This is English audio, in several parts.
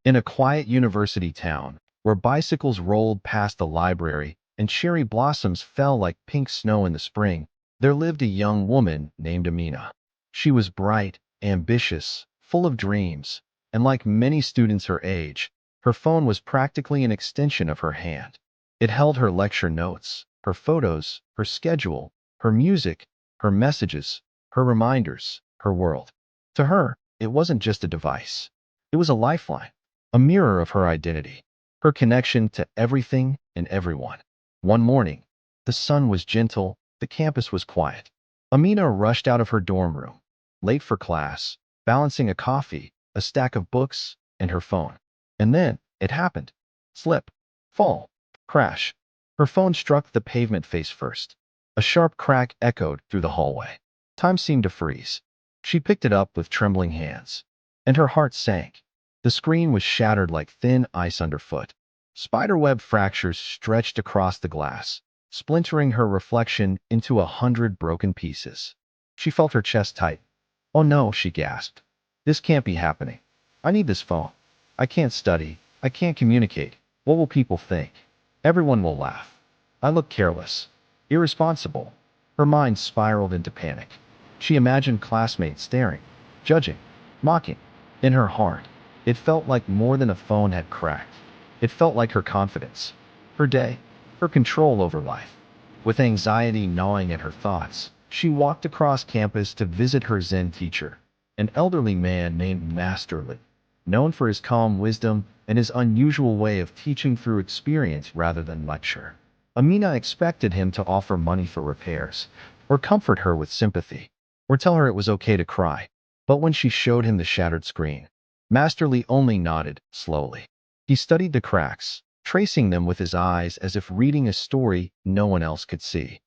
In a quiet university town, where bicycles rolled past the library and cherry blossoms fell like pink snow in the spring, there lived a young woman named Amina. She was bright, ambitious, full of dreams, and like many students her age, her phone was practically an extension of her hand. It held her lecture notes, her photos, her schedule, her music, her messages, her reminders, her world. To her, it wasn't just a device. It was a lifeline, a mirror of her identity, her connection to everything and everyone. One morning, the sun was gentle, the campus was quiet. Amina rushed out of her dorm room, late for class, balancing a coffee, a stack of books, and her phone. And then, it happened. Slip, fall, crash. Her phone struck the pavement face first. A sharp crack echoed through the hallway. Time seemed to freeze. She picked it up with trembling hands, and her heart sank. The screen was shattered like thin ice underfoot. Spiderweb fractures stretched across the glass, splintering her reflection into 100 broken pieces. She felt her chest tight. "Oh no," she gasped. "This can't be happening. I need this phone. I can't study. I can't communicate. What will people think? Everyone will laugh. I look careless, irresponsible." Her mind spiraled into panic. She imagined classmates staring, judging, mocking. In her heart, it felt like more than a phone had cracked. It felt like her confidence, her day, her control over life. With anxiety gnawing at her thoughts, she walked across campus to visit her Zen teacher, an elderly man named Masterly, known for his calm wisdom and his unusual way of teaching through experience rather than lecture. Amina expected him to offer money for repairs, or comfort her with sympathy, or tell her it was okay to cry. But when she showed him the shattered screen, Masterly only nodded slowly. He studied the cracks, tracing them with his eyes as if reading a story no one else could see.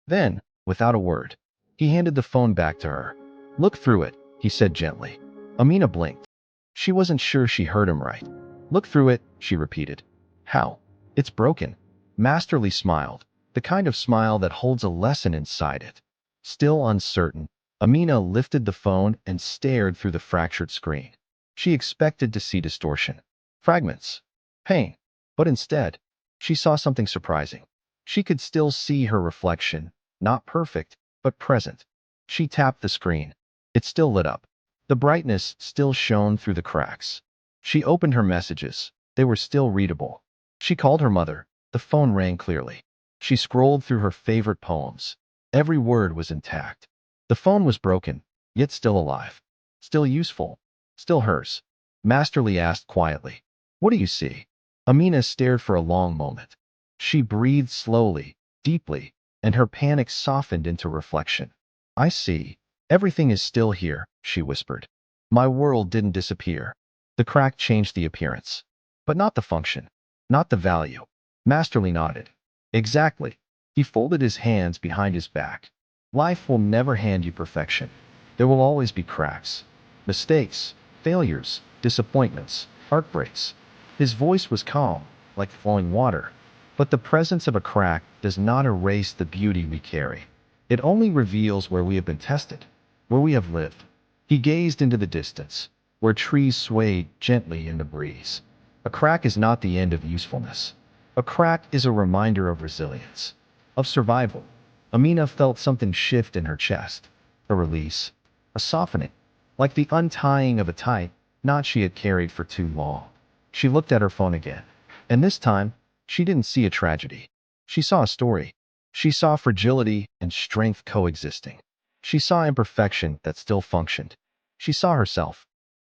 Then, without a word, he handed the phone back to her. "Look through it," he said gently. Amina blinked. She wasn't sure she heard him right. "Look through it," she repeated. "How? It's broken." Masterly smiled, the kind of smile that holds a lesson inside it. Still uncertain, Amina lifted the phone and stared through the fractured screen. She expected to see distortion, fragments, pain. But instead, she saw something surprising. She could still see her reflection, not perfect, but present. She tapped the screen. It still lit up. The brightness still shone through the cracks. She opened her messages. They were still readable. She called her mother. The phone rang clearly. She scrolled through her favorite poems. Every word was intact. The phone was broken, yet still alive. Still useful. Still hers. Masterly asked quietly, "What do you see?" Amina stared for a long moment. She breathed slowly, deeply, and her panic softened into reflection. "I see. Everything is still here," she whispered. "My world didn't disappear. The crack changed the appearance, but not the function, not the value." Masterly nodded. "Exactly." He folded his hands behind his back. "Life will never hand you perfection. There will always be cracks, mistakes, failures, disappointments, heartbreaks." His voice was calm, like flowing water. But the presence of a crack does not erase the beauty we carry. It only reveals where we have been tested, where we have lived. He gazed into the distance, where trees swayed gently in the breeze. A crack is not the end of usefulness. A crack is a reminder of resilience, of survival. Amina felt something shift in her chest, a release, a softening, like the untying of a tight knot she had carried for too long. She looked at her phone again, and this time, she didn't see a tragedy. She saw a story. She saw fragility and strength coexisting. She saw imperfection that still functioned. She saw herself.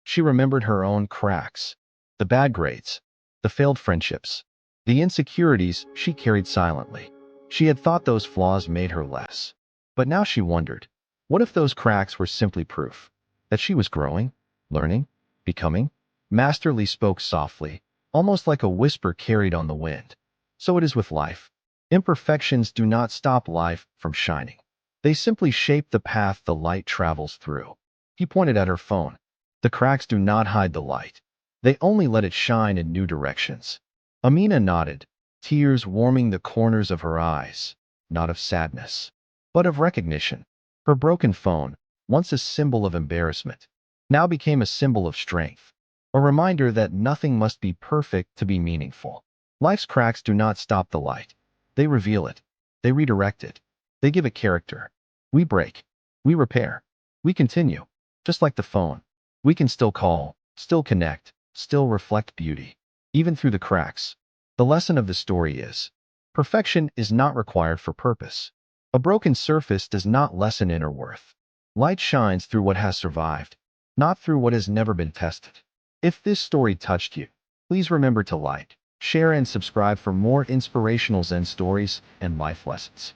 She remembered her own cracks, the bad grades, the failed friendships, the insecurities she carried silently. She had thought those flaws made her less. But now she wondered, what if those cracks were simply proof that she was growing, learning, becoming? Masterly spoke softly, almost like a whisper carried on the wind. "So it is with life. Imperfections do not stop life from shining. They simply shape the path the light travels through." He pointed at her phone. "The cracks do not hide the light. They only let it shine in new directions." Amina nodded, tears warming the corners of her eyes, not of sadness, but of recognition. Her broken phone, once a symbol of embarrassment, now became a symbol of strength. a reminder that nothing must be perfect to be meaningful. Life's cracks do not stop the light. They reveal it. They redirect it. They give it character. We break. We repair. We continue. Just like the phone. We can still call, still connect, still reflect beauty, even through the cracks. The lesson of the story is, perfection is not required for purpose. A broken surface does not lessen inner worth. Light shines through what has survived, not through what has never been tested. If this story touched you, please remember to like, share, and subscribe for more inspirational Zen stories and life lessons.